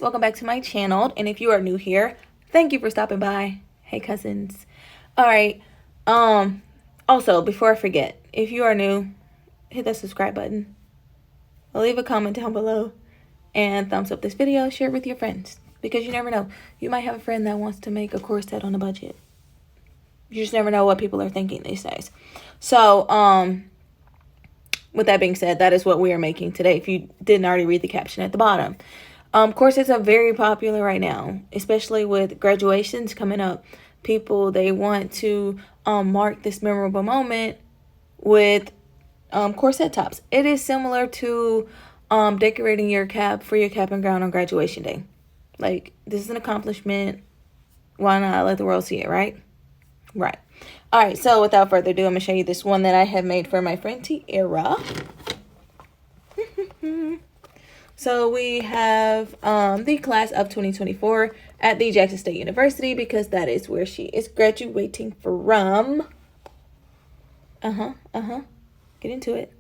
guys, welcome back to my channel. And if you are new here, thank you for stopping by. Hey cousins. All right. Also, before I forget, if you are new, hit that subscribe button. Leave a comment down below and thumbs up this video. Share it with your friends, because you never know, you might have a friend that wants to make a corset on a budget. You just never know what people are thinking these days. So with that being said, that is what we are making today, if you didn't already read the caption at the bottom. Corsets are very popular right now, especially with graduations coming up. People, they want to mark this memorable moment with corset tops. It is similar to decorating your cap for your cap and gown on graduation day. Like, this is an accomplishment. Why not let the world see it, right? Right. All right, so without further ado, I'm going to show you this one that I have made for my friend Tiara. So we have the class of 2024 at the Jackson State University, because that is where she is graduating from. Get into it.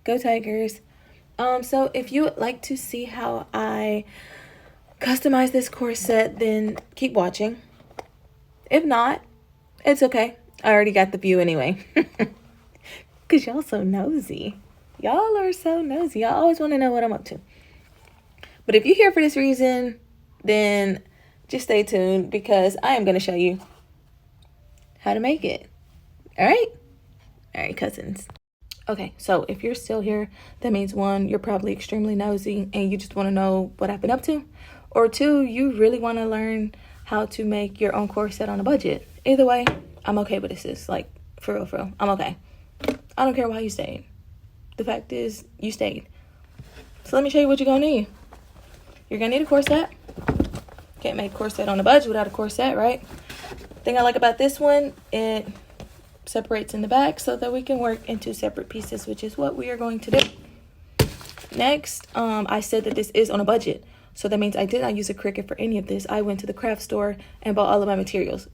Go Tigers. So if you would like to see how I customize this corset, then keep watching. If not, it's okay. I already got the view anyway. Because y'all so nosy. Y'all are so nosy. Y'all always want to know what I'm up to. But if you're here for this reason, then just stay tuned, because I am going to show you how to make it. All right? All right, cousins. Okay, so if you're still here, that means one, you're probably extremely nosy and you just want to know what I've been up to. Or two, you really want to learn how to make your own corset on a budget. Either way, I'm okay with this, sis. Like, for real, I'm okay. I don't care why you stayed. The fact is, you stayed. So let me show you what you're going to need. You're going to need a corset. Can't make a corset on a budget without a corset, right? Thing I like about this one, it separates in the back so that we can work in two separate pieces, which is what we are going to do. Next, I said that this is on a budget. So that means I did not use a Cricut for any of this. I went to the craft store and bought all of my materials,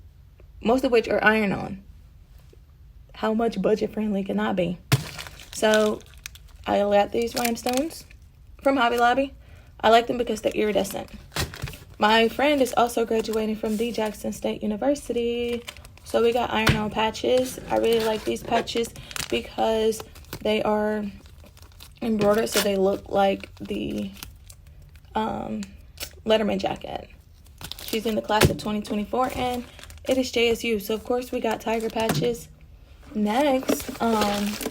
most of which are iron-on. How much budget-friendly can I be? So I got these Rhinestones from Hobby Lobby. I like them because they're iridescent. My friend is also graduating from the Jackson State University, so we got iron-on patches. I really like these patches because they are embroidered, so they look like the Letterman jacket. She's in the class of 2024, and it is JSU, so of course we got tiger patches. Next,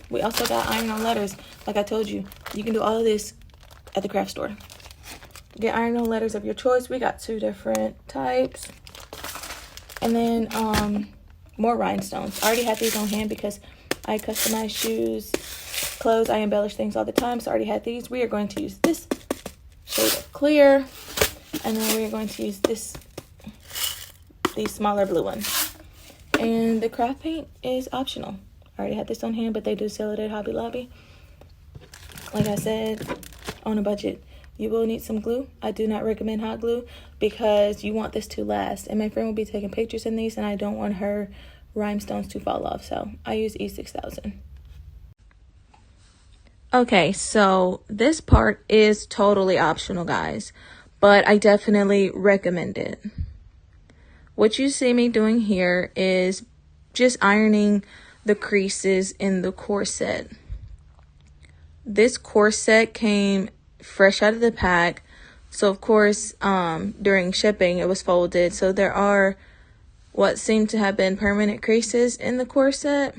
we also got iron-on letters. Like I told you, you can do all of this at the craft store. Get iron-on letters of your choice. We got 2 different types. And then more rhinestones. I already had these on hand because I customize shoes, clothes. I embellish things all the time, so I already had these. We are going to use this shade of clear, and then we are going to use these smaller blue ones. And the craft paint is optional. I already had this on hand, but they do sell it at Hobby Lobby. Like I said, on a budget. You will need some glue. I do not recommend hot glue because you want this to last. And my friend will be taking pictures in these, and I don't want her rhinestones to fall off. So I use E6000. Okay, so this part is totally optional, guys, but I definitely recommend it. What you see me doing here is just ironing the creases in the corset. This corset came fresh out of the pack, so of course during shipping it was folded, so there are what seem to have been permanent creases in the corset.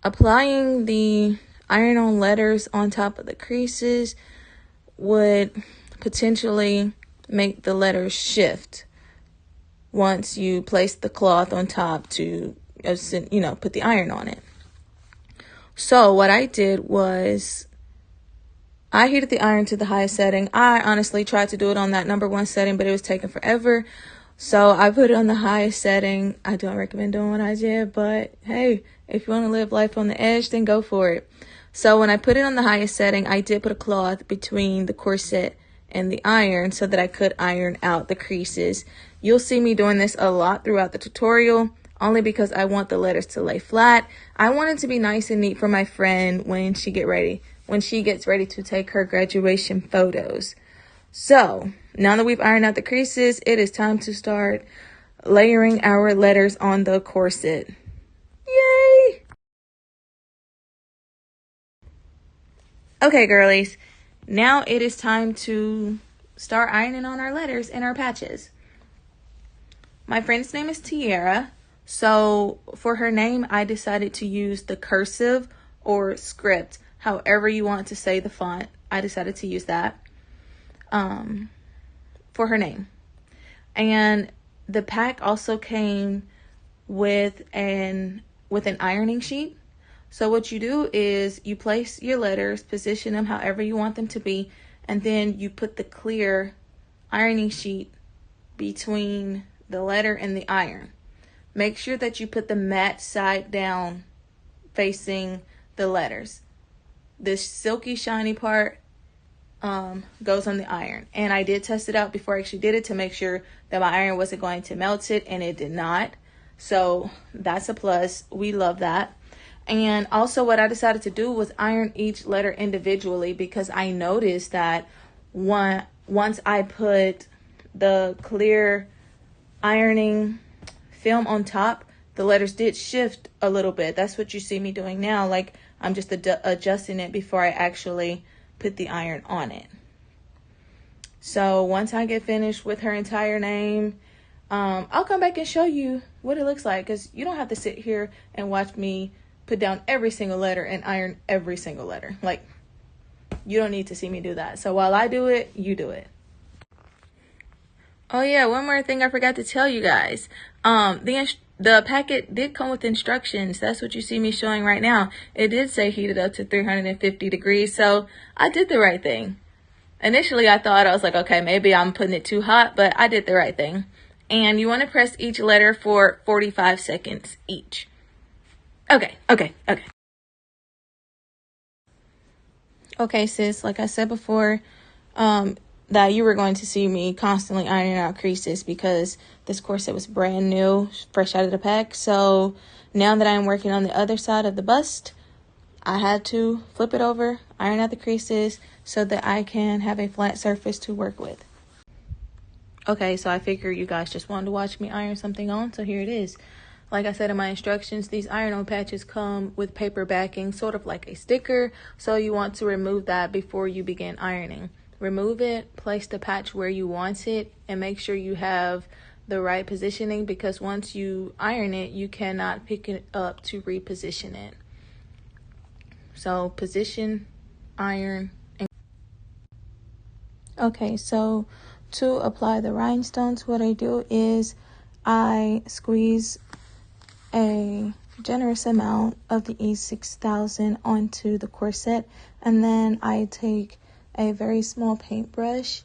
Applying the iron-on letters on top of the creases would potentially make the letters shift once you place the cloth on top to, put the iron on it. So what I did was I heated the iron to the highest setting. I honestly tried to do it on that #1 setting, but it was taking forever. So I put it on the highest setting. I don't recommend doing what I did, but hey, if you want to live life on the edge, then go for it. So when I put it on the highest setting, I did put a cloth between the corset and the iron so that I could iron out the creases. You'll see me doing this a lot throughout the tutorial, only because I want the letters to lay flat. I want it to be nice and neat for my friend when she get ready when she gets ready to take her graduation photos. So now that we've ironed out the creases, it is time to start layering our letters on the corset. Yay! Okay, girlies, now it is time to start ironing on our letters and our patches. My friend's name is Tiara, so for her name, I decided to use the cursive or script, however you want to say the font. I decided to use that for her name. And the pack also came with an ironing sheet. So what you do is you place your letters, position them however you want them to be, and then you put the clear ironing sheet between the letter and the iron. Make sure that you put the matte side down facing the letters. This silky shiny part goes on the iron. And I did test it out before I actually did it to make sure that my iron wasn't going to melt it, and it did not. So that's a plus. We love that. And also what I decided to do was iron each letter individually, because I noticed that once I put the clear ironing film on top, the letters did shift a little bit. That's what you see me doing now. Like, I'm just adjusting it before I actually put the iron on it. So once I get finished with her entire name, I'll come back and show you what it looks like, because you don't have to sit here and watch me put down every single letter and iron every single letter. Like, you don't need to see me do that. So while I do it, you do it. Oh yeah, one more thing I forgot to tell you guys. The packet did come with instructions. That's what you see me showing right now. It did say heat it up to 350 degrees, so I did the right thing. Initially, I was like, okay, maybe I'm putting it too hot, but I did the right thing. And you want to press each letter for 45 seconds each. Okay. Okay, sis, like I said before, that you were going to see me constantly ironing out creases because this corset was brand new, fresh out of the pack. So now that I'm working on the other side of the bust, I had to flip it over, iron out the creases so that I can have a flat surface to work with. Okay, so I figure you guys just wanted to watch me iron something on, so here it is. Like I said in my instructions, these iron-on patches come with paper backing, sort of like a sticker, so you want to remove that before you begin ironing. Remove it, place the patch where you want it, and make sure you have the right positioning, because once you iron it, you cannot pick it up to reposition it. So position, iron, and okay, so to apply the rhinestones, what I do is I squeeze a generous amount of the E6000 onto the corset, and then I take a very small paintbrush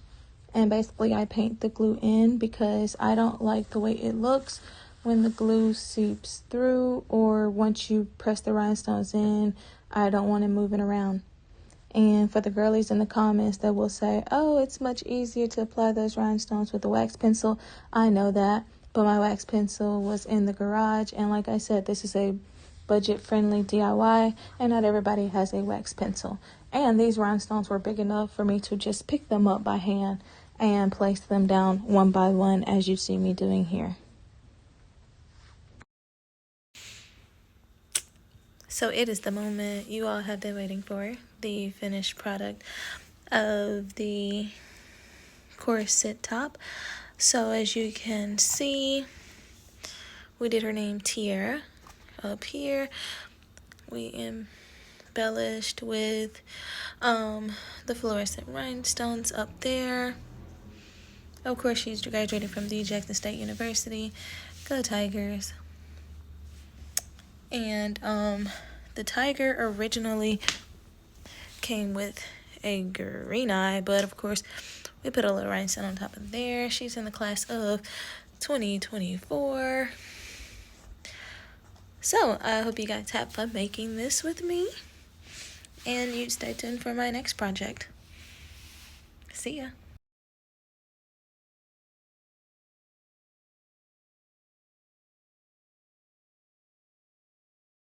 and basically I paint the glue in, because I don't like the way it looks when the glue seeps through, or once you press the rhinestones in, I don't want it moving around. And for the girlies in the comments that will say, oh, it's much easier to apply those rhinestones with a wax pencil, I know that, but my wax pencil was in the garage, and like I said, this is a budget-friendly DIY, and not everybody has a wax pencil. And these rhinestones were big enough for me to just pick them up by hand and place them down one by one, as you see me doing here. So it is the moment you all have been waiting for, the finished product of the corset top. So as you can see, we did her name Tiara up here. We embellished with the fluorescent rhinestones up there. Of course, she's graduating from the Jackson State University. Go Tigers. And the tiger originally came with a green eye, but of course we put a little rhinestone on top of there. She's in the class of 2024. So I hope you guys have fun making this with me, and you stay tuned for my next project. See ya.